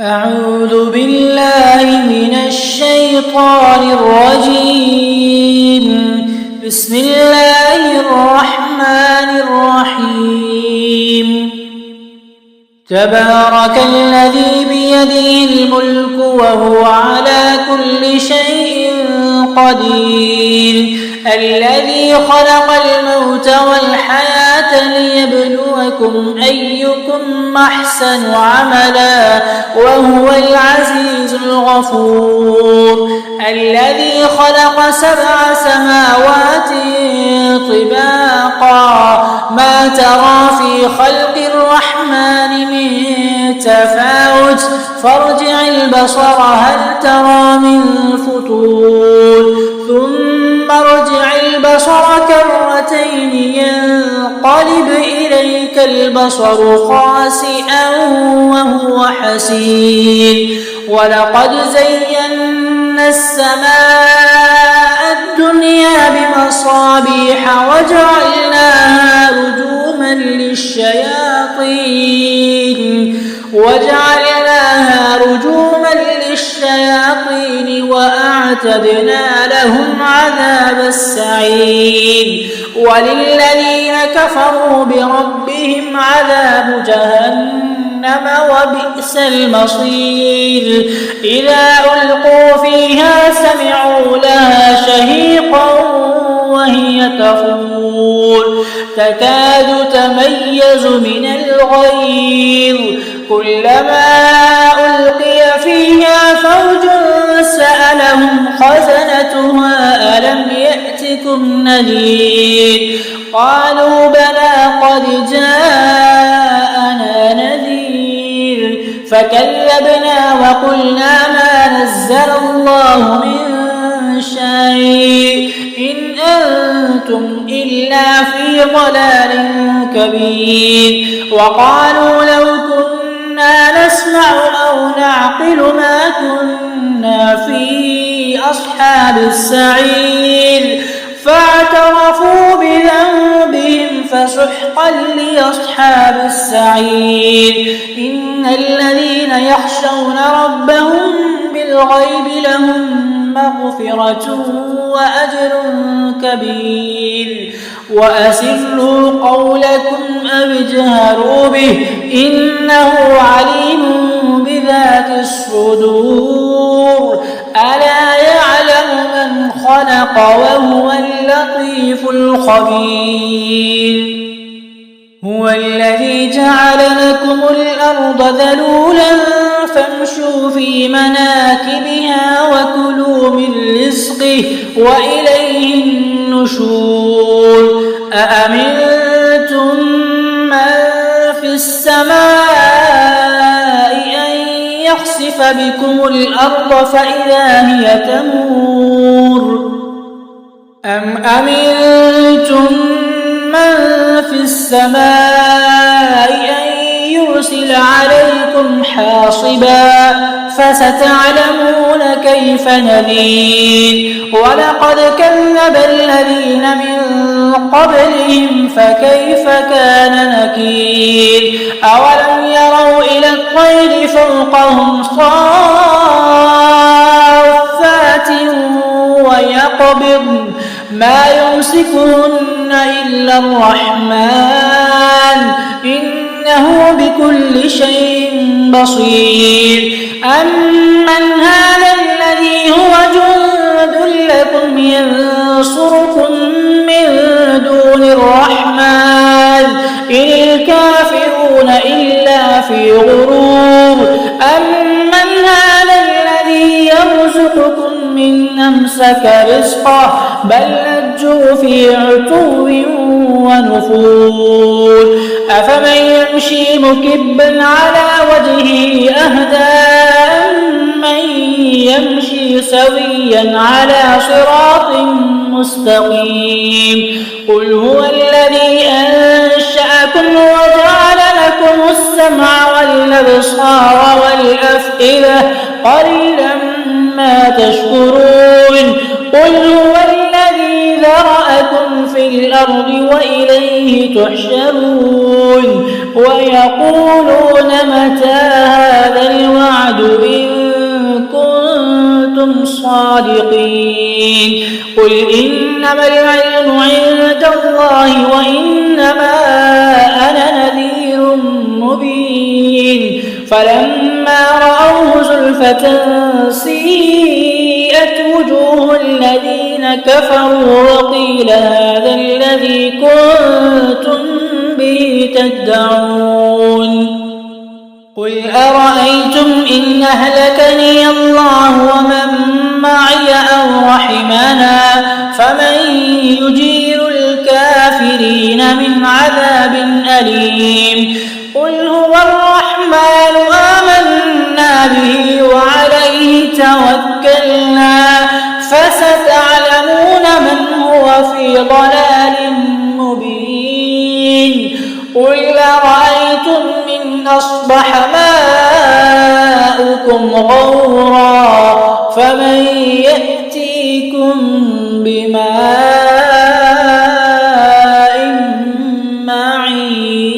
أعوذ بالله من الشيطان الرجيم. بسم الله الرحمن الرحيم. تبارك الذي بيده الملك وهو على كل شيء قدير، الذي خلق الموت والحياة ليبلوكم أيكم أحسن عملا وهو العزيز الغفور، الذي خلق 7 سماوات طباقا ما ترى في خلق الرحمن من تفاوت فارجع البصر هل ترى من فطور ثم ارجع البصر كرتين ينقلب إليك البصر خاسئا وهو حسير، ولقد زينا السماء الدنيا بمصابيح وجعلناها رجوما للشياطين وأعتدنا لهم عذاب السعير، وللذين كفروا بربهم عذاب جهنم وبئس المصير. إذا ألقوا فيها سمعوا لها شهيقا وهي تفور تكاد تميز من الغيظ، كلما ألقي فيها فوج سألهم خزنتها ألم يأتكم نذير، قالوا بلى قد جاءنا نذير فكذبنا وقلنا ما نزل الله من شيء إن أنتم إلا في ضلال كبير، وقالوا لو كنا نسمع أو نعقل ما كنا في أصحاب السعير، فاعترفوا بذنبهم فسحقا لأصحاب السعير. إن الذين يخشون ربهم بالغيب لهم مغفرة وأجر كبير، وأسروا قولكم أو اجهروا به إنه عليم بذات الصدور، ألا يعلم من خلق وهو اللطيف الخبير. هو الذي جعل لكم الأرض ذلولا فامشوا في مناكبها وكلوا من رزقه وإليه النشور. أأمنتم من في السماء أن يخسف بكم الأرض فإذا هي تمور، أم أمنتم من في السماء أن يرسل عليكم حاصبا فستعلمون كيف نذير. ولقد كذب الذين من قبلهم فكيف كان نكير. أولم يروا إلى الطير فوقهم صافات ويقبضن ما يمسكهن إلا الرحمن إنه بكل شيء بصير. أمن هذا الذي هو جند لكم ينصركم من دون الرحمن إن الكافرون إلا في غرور. أمن هذا الذي يرزقكم من أمسك رزقه بل لجوا في عتو ونفور. أفمن يمشي مكبا على وجهه أهدى أمن يمشي سويا على صراط مستقيم. قل هو الذي أنشأكم وجعل لكم السمع والأبصار والأفئدة قليلا ما تشكرون. قل هو الذي ذرأكم في الأرض وإليه تحشرون. ويقولون متى هذا الوعد الصادقين قل إنما العلم عند الله وإنما أنا نذير مبين فلما رأوه زلفة سيئت وجوه الذين كفروا وقيل هذا الذي كنتم به تدعون قل أرأيتم إن أهلكني الله ومن معي أو رحمنا فمن يجير الكافرين من عذاب أليم قل هو الرحمن آمنا به وعليه توكلنا فستعلمون من هو في ضلال مبين قل أرأيتم إن أصبح ماؤكم غورا فمن يأتيكم بماء معين